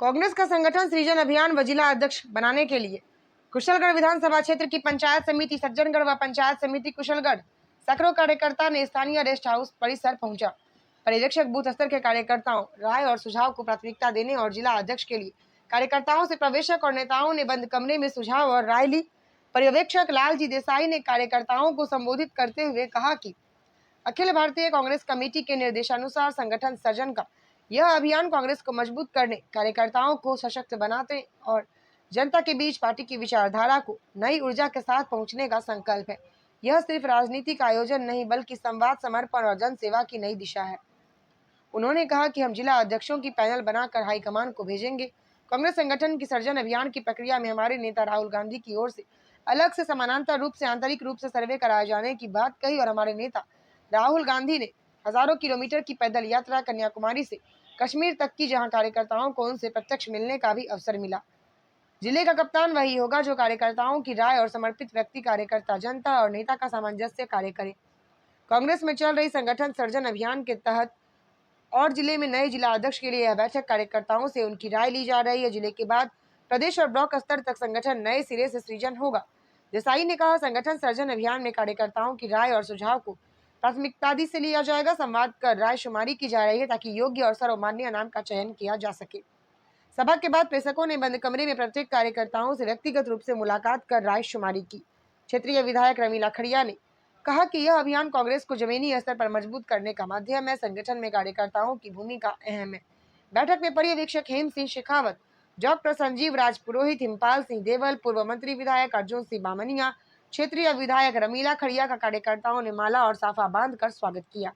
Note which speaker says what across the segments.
Speaker 1: कांग्रेस का संगठन सृजन अभियान व जिला अध्यक्ष बनाने के लिए कुशलगढ़ विधानसभा क्षेत्र की पंचायत समिति सज्जनगढ़ व पंचायत समिति कुशलगढ़ सैकड़ों कार्यकर्ता ने स्थानीय रेस्ट हाउस परिसर पहुंचा। पर्यवेक्षक बूथ स्तर के कार्यकर्ताओं राय और सुझाव को प्राथमिकता देने और जिला अध्यक्ष के लिए कार्यकर्ताओं से प्रवेशक और नेताओं ने बंद कमरे में सुझाव और राय ली। पर्यवेक्षक लालजी देसाई ने कार्यकर्ताओं को संबोधित करते हुए कहा कि अखिल भारतीय कांग्रेस कमेटी के निर्देशानुसार संगठन सृजन का यह अभियान कांग्रेस को मजबूत करने, कार्यकर्ताओं को सशक्त बनाने और जनता के बीच पार्टी की विचारधारा को नई ऊर्जा के साथ पहुंचने का संकल्प है। यह सिर्फ राजनीतिक आयोजन नहीं बल्कि संवाद, समर्पण और जन सेवा की नई दिशा है। उन्होंने कहा कि हम जिला अध्यक्षों की पैनल बनाकर हाईकमान को भेजेंगे। कांग्रेस संगठन की सृजन अभियान की प्रक्रिया में हमारे नेता राहुल गांधी की ओर से अलग से समानांतर रूप से आंतरिक रूप से सर्वे कराए जाने की बात कही और हमारे नेता राहुल गांधी ने हजारों किलोमीटर की पैदल यात्रा कन्याकुमारी से कश्मीर तक की, जहां कार्यकर्ताओं को उनसे प्रत्यक्ष मिलने का भी अवसर मिला। जिले का कप्तान वही होगा जो कार्यकर्ताओं की राय और समर्पित व्यक्ति, कार्यकर्ता, जनता और नेता का सामंजस्य कार्य करे। कांग्रेस में चल रही संगठन सृजन अभियान के तहत और जिले में नए जिला अध्यक्ष के लिए यह बैठक कार्यकर्ताओं से उनकी राय ली जा रही है। जिले के बाद प्रदेश और ब्लॉक स्तर तक संगठन नए सिरे से सृजन होगा। देसाई ने कहा, संगठन सृजन अभियान में कार्यकर्ताओं की राय और सुझाव को प्राथमिकता से लिया जाएगा। संवाद कर राय शुमारी की जा रही है ताकि योग्य और सर्वमान्य नाम का चयन किया जा सके। सभा के बाद प्रेक्षकों ने बंद कमरे में प्रत्येक कार्यकर्ताओं से व्यक्तिगत रूप से मुलाकात कर राय शुमारी की। क्षेत्रीय विधायक रमीला खड़िया ने कहा कि यह अभियान कांग्रेस को जमीनी स्तर पर मजबूत करने का माध्यम है। संगठन में कार्यकर्ताओं की भूमिका अहम है। बैठक में पर्यवेक्षक हेम सिंह शेखावत, डॉक्टर संजीव राज पुरोहित, हिमपाल सिंह देवल, पूर्व मंत्री विधायक अर्जुन सिंह बामनिया, क्षेत्रीय विधायक रमीला खड़िया का कार्यकर्ताओं ने माला और साफा बांधकर स्वागत किया।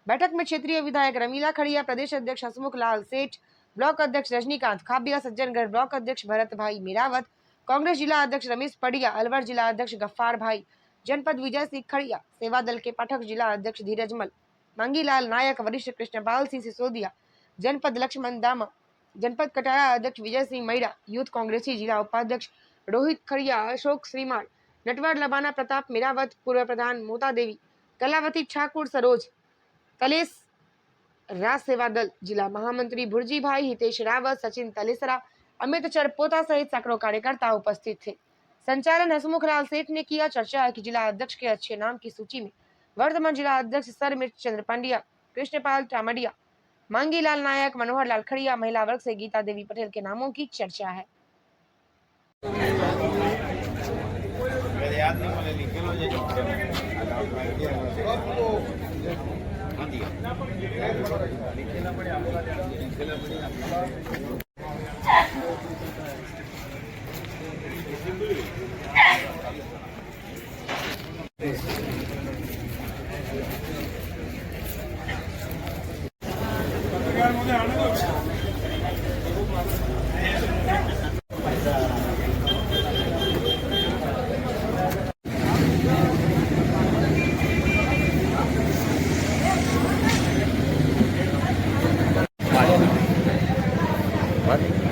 Speaker 1: बैठक में क्षेत्रीय विधायक रमीला खड़िया, प्रदेश अध्यक्ष हसमुख लाल सेठ, ब्लॉक अध्यक्ष रजनीकांत खाबिया, सज्जनगढ़ ब्लॉक अध्यक्ष भरत भाई मीरावत, कांग्रेस जिला अध्यक्ष रमेश पड़िया, अलवर जिला अध्यक्ष गफ्फार भाई, जनपद विजय सिंह खड़िया, सेवा दल के पाठक जिला अध्यक्ष धीरज मल, मांगीलाल नायक, वरिष्ठ कृष्णपाल सिंह सिसोदिया, जनपद लक्ष्मण दामा, जनपद कटाया अध्यक्ष विजय सिंह मैरा, यूथ कांग्रेसी जिला उपाध्यक्ष रोहित खड़िया, अशोक श्रीमान, नटवर लबाना, प्रताप मीरावत, पूर्व प्रधान मोता देवी, कलावती ठाकुर, सरोज कलेश, राज सेवा दल जिला महामंत्री भुर्जी भाई, हितेश रावत, सचिन तलेसरा, अमित चरपोता सहित सैकड़ों कार्यकर्ता उपस्थित थे। संचालन हसमुख लाल सेठ ने किया। चर्चा है कि जिला अध्यक्ष के अच्छे नाम की सूची में वर्तमान जिला अध्यक्ष सर मिर्च चंद्र पांड्या, कृष्णपाल टामडिया, मांगीलाल नायक, मनोहर लाल खड़िया, महिला वर्ग से गीता देवी पटेल के नामों की चर्चा है।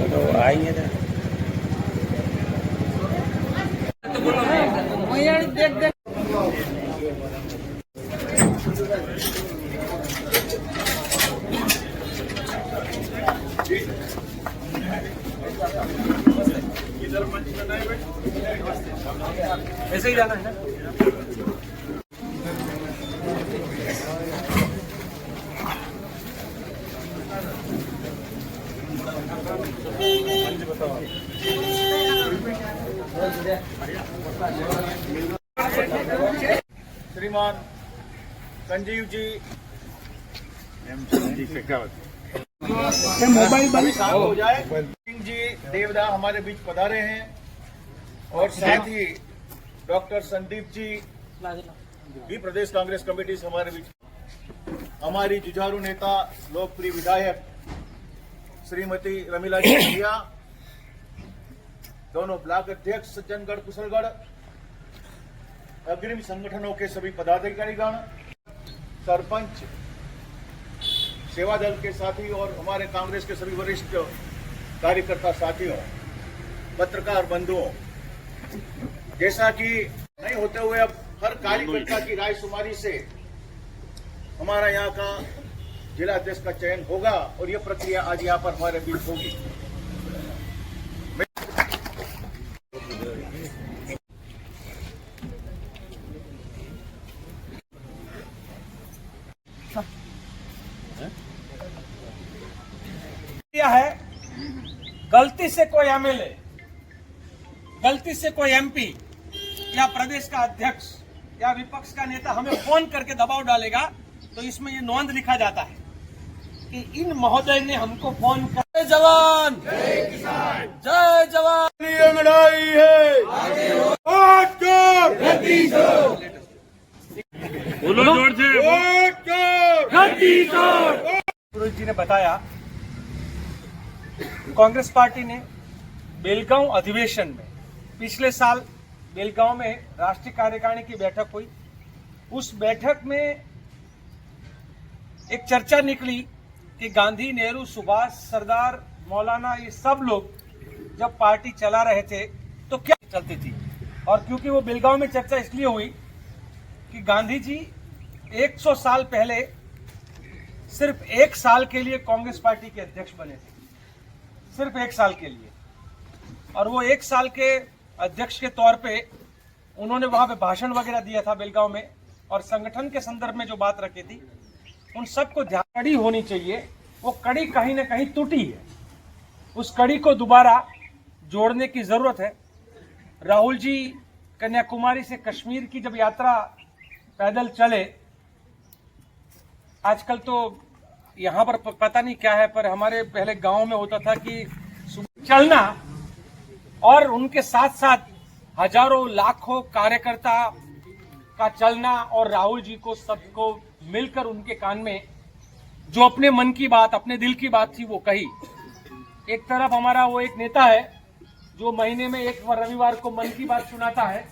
Speaker 2: तो आएंगे ना देख ऐसे ही जाना है ना।
Speaker 3: श्रीमान संजीव जी शेखावत, मोबाइल बंद हो जाए। सिंह जी देवदा हमारे बीच पधारे हैं और साथ ही डॉक्टर संदीप जी भी प्रदेश कांग्रेस कमेटी से हमारे बीच। हमारी जुझारू नेता लोकप्रिय विधायक श्रीमती रमीला जी खड़िया, दोनों ब्लॉक अध्यक्ष सज्जनगढ़ कुशलगढ़, अग्रिम संगठनों के सभी पदाधिकारीगण, सरपंच, सेवा दल के साथी और हमारे कांग्रेस के सभी वरिष्ठ कार्यकर्ता साथियों, पत्रकार बंधुओं, जैसा कि नहीं होते हुए अब हर कार्यकर्ता की राय शुमारी से हमारा यहाँ का जिला अध्यक्ष का चयन होगा और यह प्रक्रिया आज यहाँ पर हमारे बीच होगी।
Speaker 2: क्या है, गलती से कोई एमएलए, गलती से कोई एमपी या प्रदेश का अध्यक्ष या विपक्ष का नेता हमें फोन करके दबाव डालेगा तो इसमें ये नोंद लिखा जाता है कि इन महोदय ने हमको फोन कर। जय जवान जय किसान, जय जवान।
Speaker 3: ये लड़ाई है वोट कर,
Speaker 2: बोलो जोर से,
Speaker 3: वोट कर।
Speaker 2: गुरु जी ने बताया कांग्रेस पार्टी ने बेलगांव अधिवेशन में पिछले साल बेलगांव में राष्ट्रीय कार्यकारिणी की बैठक हुई। उस बैठक में एक चर्चा निकली कि गांधी, नेहरू, सुभाष, सरदार, मौलाना, ये सब लोग जब पार्टी चला रहे थे तो क्या चलती थी। और क्योंकि वो बेलगांव में चर्चा इसलिए हुई कि गांधी जी 100 साल पहले सिर्फ 1 साल के लिए कांग्रेस पार्टी के अध्यक्ष बने थे, सिर्फ 1 साल के लिए। और वो 1 साल के अध्यक्ष के तौर पे उन्होंने वहां पे भाषण वगैरह दिया था बेलगांव में, और संगठन के संदर्भ में जो बात रखी थी उन सबको ध्यान कड़ी होनी चाहिए। वो कड़ी कहीं ना कहीं टूटी है, उस कड़ी को दोबारा जोड़ने की जरूरत है। राहुल जी कन्याकुमारी से कश्मीर की जब यात्रा पैदल चले, आजकल तो यहाँ पर पता नहीं क्या है, पर हमारे पहले गांव में होता था कि सुबह चलना और उनके साथ साथ हजारों लाखों कार्यकर्ता का चलना, और राहुल जी को सबको मिलकर उनके कान में जो अपने मन की बात, अपने दिल की बात थी वो कही। एक तरफ हमारा वो एक नेता है जो महीने में एक रविवार को मन की बात सुनाता है,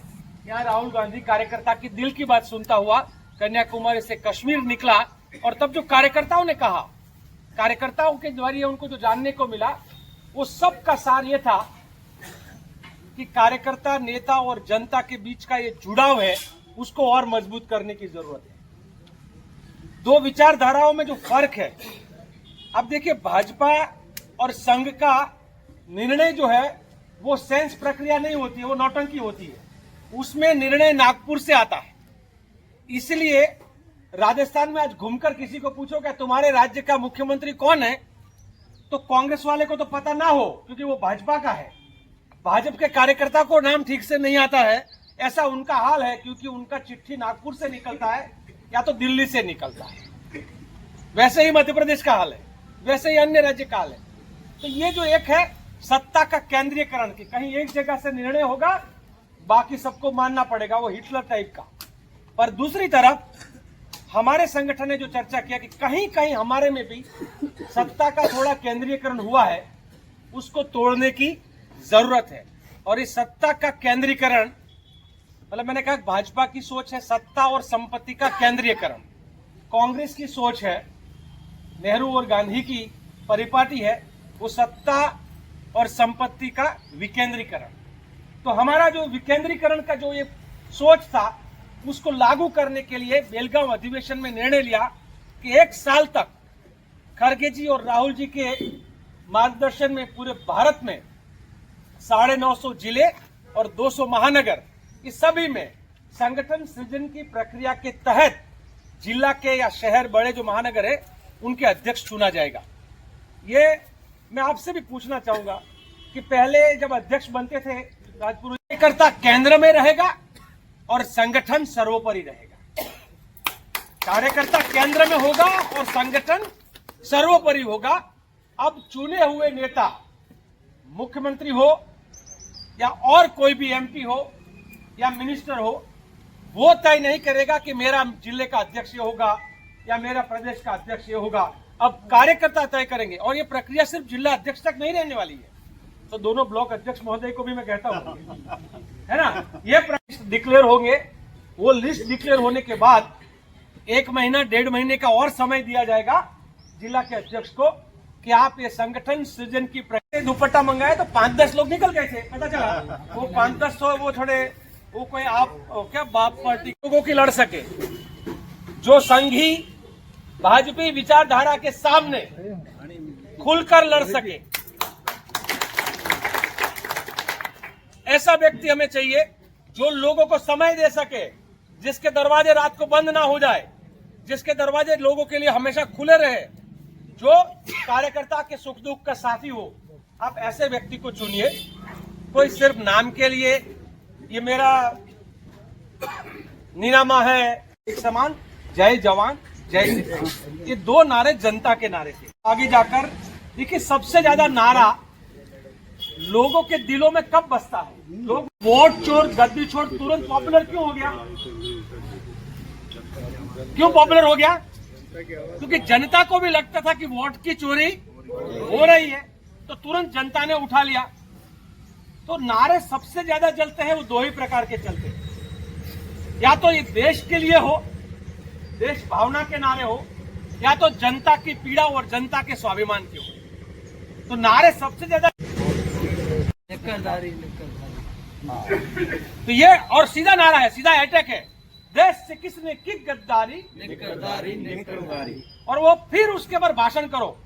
Speaker 2: यहाँ राहुल गांधी कार्यकर्ता की दिल की बात सुनता हुआ कन्याकुमारी से कश्मीर निकला। और तब जो कार्यकर्ताओं ने कहा, कार्यकर्ताओं के जरिए उनको जो जानने को मिला, वो सब का सार ये था कि कार्यकर्ता, नेता और जनता के बीच का ये जुड़ाव है, उसको और मजबूत करने की जरूरत है। दो विचारधाराओं में जो फर्क है, अब देखिए भाजपा और संघ का निर्णय जो है वो सेंस प्रक्रिया नहीं होती है, वो नौटंकी होती है। उसमें निर्णय नागपुर से आता है। इसलिए राजस्थान में आज घूमकर किसी को पूछो क्या तुम्हारे राज्य का मुख्यमंत्री कौन है, तो कांग्रेस वाले को तो पता ना हो क्योंकि वो भाजपा का है। भाजपा के कार्यकर्ता को नाम ठीक से नहीं आता है, ऐसा उनका हाल है, क्योंकि उनका चिट्ठी नागपुर से निकलता है या तो दिल्ली से निकलता है। वैसे ही मध्य प्रदेश का हाल है, वैसे ही अन्य राज्य का हाल है। तो ये जो एक है सत्ता का केंद्रीयकरण की, कहीं एक जगह से निर्णय होगा, बाकी सबको मानना पड़ेगा, वो हिटलर टाइप का। पर दूसरी तरफ हमारे संगठन ने जो चर्चा किया कि कहीं कहीं हमारे में भी सत्ता का थोड़ा केंद्रीयकरण हुआ है, उसको तोड़ने की जरूरत है। और इस सत्ता का केंद्रीकरण, मतलब मैंने कहा भाजपा की सोच है सत्ता और संपत्ति का केंद्रीयकरण, कांग्रेस की सोच है, नेहरू और गांधी की परिपाटी है, वो सत्ता और संपत्ति का विकेंद्रीकरण। तो हमारा जो विकेंद्रीकरण का जो ये सोच था, उसको लागू करने के लिए बेलगांव अधिवेशन में निर्णय लिया कि 1 साल तक खड़गे जी और राहुल जी के मार्गदर्शन में पूरे भारत में 950 जिले और 200 महानगर, इस सभी में संगठन सृजन की प्रक्रिया के तहत जिला के या शहर, बड़े जो महानगर है, उनके अध्यक्ष चुना जाएगा। ये मैं आपसे भी पूछना चाहूंगा कि पहले जब अध्यक्ष बनते थे राजपुर, कार्यकर्ता केंद्र में रहेगा और संगठन सर्वोपरि रहेगा। कार्यकर्ता केंद्र में होगा और संगठन सर्वोपरि होगा। अब चुने हुए नेता, मुख्यमंत्री हो या और कोई भी एमपी हो या मिनिस्टर हो, वो तय नहीं करेगा कि मेरा जिले का अध्यक्ष ये होगा या मेरा प्रदेश का अध्यक्ष ये होगा। अब कार्यकर्ता तय करेंगे, और ये प्रक्रिया सिर्फ जिला अध्यक्ष तक नहीं रहने वाली है। तो दोनों ब्लॉक अध्यक्ष महोदय को भी मैं कहता हूँ, है ना, ये डिक्लेयर होंगे। वो लिस्ट डिक्लेयर होने के बाद 1 महीना 1.5 महीने का और समय दिया जाएगा जिला के अध्यक्ष को कि आप ये संगठन सृजन की प्रक्रिया। दुपट्टा मंगाए तो 5-10 लोग निकल गए थे, पता चला वो 5-10 वो थोड़े वो कोई आप क्या बाप पार्टी लोगों की लड़ सके, जो संघी भाजपा विचारधारा के सामने खुलकर लड़ सके, ऐसा व्यक्ति हमें चाहिए जो लोगों को समय दे सके, जिसके दरवाजे रात को बंद ना हो जाए, जिसके दरवाजे लोगों के लिए हमेशा खुले रहे। जो कार्यकर्ता के सुख दुख का साथी हो, आप ऐसे व्यक्ति को चुनिए। कोई सिर्फ नाम के लिए ये मेरा नीनामा है, एक समान जय जवान जय किसान, ये दो नारे जनता के नारे थे। आगे जाकर देखिए सबसे ज्यादा नारा लोगों के दिलों में कब बसता है? लोग वोट चोर गद्दी छोड़ तुरंत पॉपुलर क्यों हो गया? क्यों पॉपुलर हो गया? क्योंकि जनता को भी लगता था कि वोट की चोरी हो रही है, तो तुरंत जनता ने उठा लिया। तो नारे सबसे ज्यादा चलते हैं वो दो ही प्रकार के चलते हैं, या तो ये देश के लिए हो, देश भावना के नारे हो, या तो जनता की पीड़ा और जनता के स्वाभिमान के हो। तो नारे सबसे ज्यादा तो ये और सीधा नारा है, सीधा अटैक है, देश से किसने की गद्दारी, और वो फिर उसके बाद भाषण करो।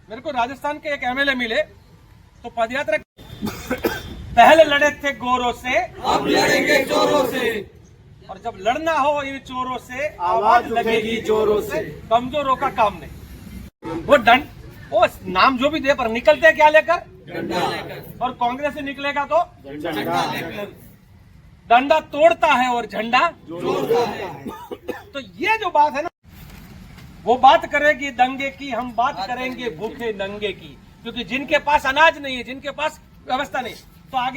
Speaker 2: मेरे को राजस्थान के एक एमएलए मिले तो पदयात्रा पहले लड़े थे गोरों से, अब लड़ेंगे चोरों से, और जब लड़ना हो इन चोरों से आवाज लगेगी जोरों से। कमजोरों का काम नहीं। वो नाम जो भी दे पर निकलते क्या लेकर? डंडा लेकर। और कांग्रेस से निकलेगा तो झंडा लेकर। डंडा तोड़ता है और झंडा जोड़ता है। तो ये जो बात है ना, वो बात करेगी दंगे की, हम बात करेंगे भूखे नंगे की। क्योंकि जिनके पास अनाज नहीं है, जिनके पास व्यवस्था नहीं, तो आगे